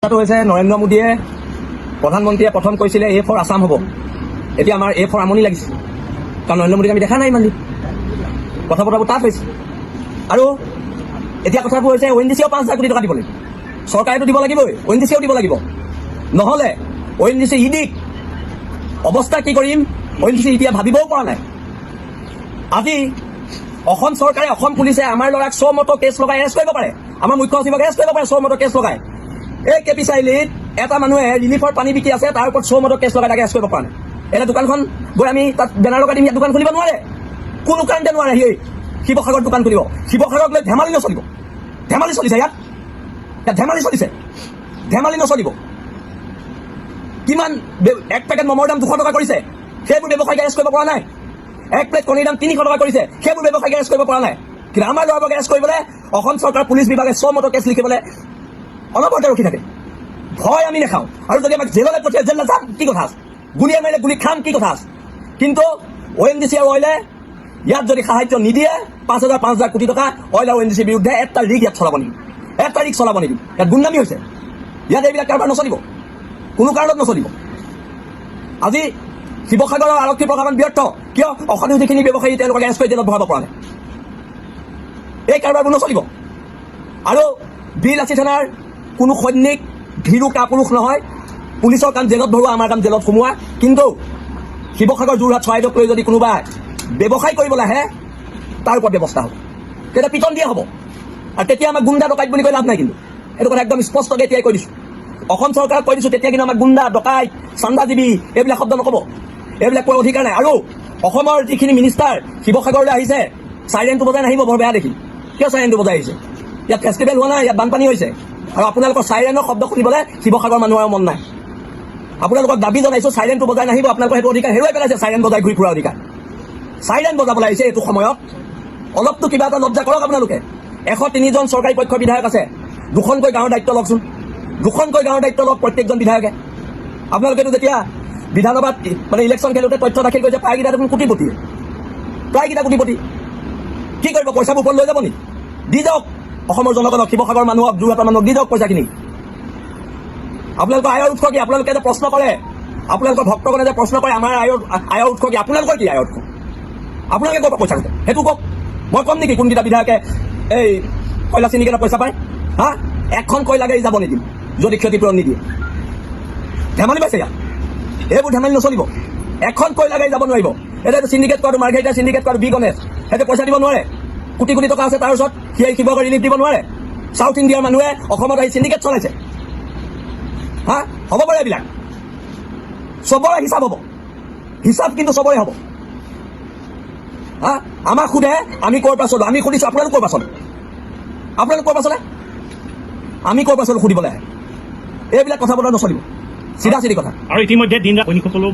নৰেন্দ্ৰ মোদীয়ে প্ৰধানমন্ত্ৰীয়ে প্ৰথম কৈছিলে এ ফৰ আছাম হ'ব। এতিয়া আমাৰ এ ফৰ আমনি লাগিছে, কাৰণ নৰেন্দ্ৰ মোদীক আমি দেখা নাই ইমান দিন। কথা বতৰাবোৰ তাত হৈছে। আৰু এতিয়া কথাবোৰ হৈছে ONGC 5,000 কোটি টকা দিব লাগিব। চৰকাৰেতো দিব লাগিবই, ONGC দিব লাগিব। নহ'লে ONGC ইডিক অৱস্থা কি কৰিম ONGC এতিয়া ভাবিবও পৰা নাই। আজি অসম চৰকাৰে, অসম পুলিচে আমাৰ ল'ৰাক চমতো কেছ লগাই এৰেষ্ট কৰিব পাৰে, আমাৰ মুখ্য সচিবক এৰেষ্ট কৰিব পাৰে চমতো কেছ লগাই। এই কেপি চাৰিআলিত এটা মানুহে ৰিলিফৰ পানী বিকি আছে, তাৰ ওপৰত চমতো কেছ লগাই তাকে এৰেষ্ট কৰিব পৰা নাই। এটা দোকানখন গৈ আমি তাত বেনাৰ লগাই দিম, ইয়াত দোকান খুলিব নোৱাৰে, কোনো কাৰণতে নোৱাৰে। সি শিৱসাগৰত দোকান খুলিব, শিৱসাগৰত লৈ ধেমালি নচলিব। ধেমালি চলিছে ইয়াত ধেমালি চলিছে, ধেমালি নচলিব। কিমান এক পেকেট মমৰ দাম 200 টকা কৰিছে, সেইবোৰ ব্যৱসায়ীক এৰেষ্ট কৰিব পৰা নাই। এক প্লেট কণীৰ দাম 300 টকা কৰিছে, সেইবোৰ ব্যৱসায়ীক এৰেষ্ট কৰিব পৰা নাই। কিন্তু আমাৰ ল'ৰাবোৰক এৰেষ্ট কৰিবলৈ অসম চৰকাৰ পুলিচ বিভাগে চমতো কেছ লিখিবলৈ অলপতে ৰখি থাকে। ভয় আমি নাখাওঁ, আৰু যদি আমাক জেললৈ পঠিয়াই জেললৈ যাম কি কথা আছে, গুলীয়াই মাৰিলে গুলী খাম কি কথা আছে। কিন্তু ONGC আৰু অইলে ইয়াত যদি সাহায্য নিদিয়ে 5,000 কোটি টকা অইল আৰু ONGC বিৰুদ্ধে এটা ৰিগ ইয়াত চলাব নেকি, এটা ৰিগ চলাব নেকি? ইয়াত গুণ্ডামি হৈছে, ইয়াত এইবিলাক কাৰোবাৰ নচলিব, কোনো কাৰণত নচলিব। আজি শিৱসাগৰৰ আৰক্ষী প্ৰশাসন ব্যৰ্থ কিয়? অসমৰ যিখিনি ব্যৱসায়ী তেওঁলোকক এৰেষ্ট কৰি জেলত ভৰাব পৰা নাই। এই কাৰোবাৰবোৰ নচলিব। আৰু বীৰ লাচিত থানাৰ কোনো সৈনিক ভীৰু কাপুৰুষ নহয়। পুলিচৰ কাম জেলত ভৰোৱা, আমাৰ কাম জেলত সোমোৱা। কিন্তু শিৱসাগৰ, যোৰহাট, চৰাইদেউক লৈ যদি কোনোবা ব্যৱসায় কৰিবলৈ আহে তাৰ ওপৰত ব্যৱস্থা হ'ব, তেতিয়া পিটন দিয়া হ'ব। আৰু তেতিয়া আমাক গুণ্ডা ডকাইত বুলি কৈ লাভ নাই। কিন্তু এইটো কথা একদম স্পষ্টকৈ এতিয়াই কৈ দিছোঁ, অসম চৰকাৰক কৈ দিছোঁ। তেতিয়া কিন্তু আমাক গুণ্ডা ডকাইত চান্দাজীৱী এইবিলাক শব্দ নক'ব, এইবিলাক কোৱাৰ অধিকাৰ নাই। আৰু অসমৰ যিখিনি মিনিষ্টাৰ শিৱসাগৰলৈ আহিছে, চাইৰেনটো বজাই নাহিব, বৰ বেয়া দেখি। কিয় চাইৰেনটো বজাই আহিছে? ইয়াত ফেষ্টিভেল হোৱা নাই, ইয়াত বানপানী হৈছে। আৰু আপোনালোকৰ চাইৰেনৰ শব্দ শুনিবলৈ শিৱসাগৰ মানুহৰ মন নাই। আপোনালোকক দাবী জনাইছোঁ, চাইৰেনটো বজাই নাহিব। আপোনালোকৰ সেইটো অধিকাৰ হেৰুৱাই পেলাইছে, চাইৰেন বজাই ঘূৰি ফুৰা অধিকাৰ। চাইৰেন বজাবলৈ আহিছে এইটো সময়ত, অলপতো কিবা এটা লজ্জা কৰক আপোনালোকে। 103 জন চৰকাৰী পক্ষৰ বিধায়ক আছে, 2খনকৈ গাঁৱৰ দায়িত্ব লওকচোন, 2খনকৈ গাঁৱৰ দায়িত্ব লওক প্ৰত্যেকজন বিধায়কে। আপোনালোকেতো যেতিয়া বিধানসভাত মানে ইলেকশ্যন খেলোঁতে তথ্য দাখিল কৰিছে, প্ৰায়কেইটা দেখোন কোটিপতি, প্ৰায়কেইটা কোটিপতি। কি কৰিব, পইচাবোৰ ওপৰত লৈ যাব নেকি? দি যাওক অসমৰ জনগণক, শিৱসাগৰ মানুহক, যোৰহাটৰ মানুহক দি যাওক পইচাখিনি। আপোনালোকৰ আয়ৰ উৎস কি? আপোনালোকে যে প্ৰশ্ন কৰে, আপোনালোকৰ ভক্তগণে যে প্ৰশ্ন কৰে আমাৰ আয়ৰ উৎস কি? আপোনালোকৰ কি আয়ৰ উৎস? আপোনালোকে ক'ৰ পৰা পইচা কৈছে সেইটো কওক। মই ক'ম নেকি কোনকেইটা বিধায়কে এই কয়লা চিণ্ডিকেটৰ পইচা পায়? হা, এখন কয়লা গাড়ী যাব নিদিম যদি ক্ষতিপূৰণ নিদিয়ে। ধেমালি পাইছে ইয়াত, এইবোৰ ধেমালি নচলিব। এখন কয়লা গাড়ী যাব নোৱাৰিব। এতিয়া চিণ্ডিকেট কৰাটো, মাৰ্ঘেৰিটা চিণ্ডিকেট কৰাটো, বি গণেশ, সেইটো পইচা দিব নোৱাৰে। কোটি কোটি টকা আছে তাৰ ওচৰত, সি শিৱসাগৰ ৰিলিফ দিব নোৱাৰে। চাউথ ইণ্ডিয়াৰ মানুহে অসমত আহি চিণ্ডিকেট চলাইছে। হা, হ'ব পাৰে এইবিলাক, চবৰে হিচাপ হ'ব, হিচাপ কিন্তু চবৰে হ'ব। হা, আমাক সোধে আমি ক'ৰ পৰা চলো, আমি সুধিছোঁ আপোনালোক ক'ৰ পৰা চলে, আপোনালোক ক'ৰ পৰা চলে, আমি ক'ৰ পৰা চলো সুধিবলৈ আহে। এইবিলাক কথা বতৰা নচলিব, চিধা চিধি কথা। আৰু ইতিমধ্যে দিন ৰাত সৈনিকসকলেও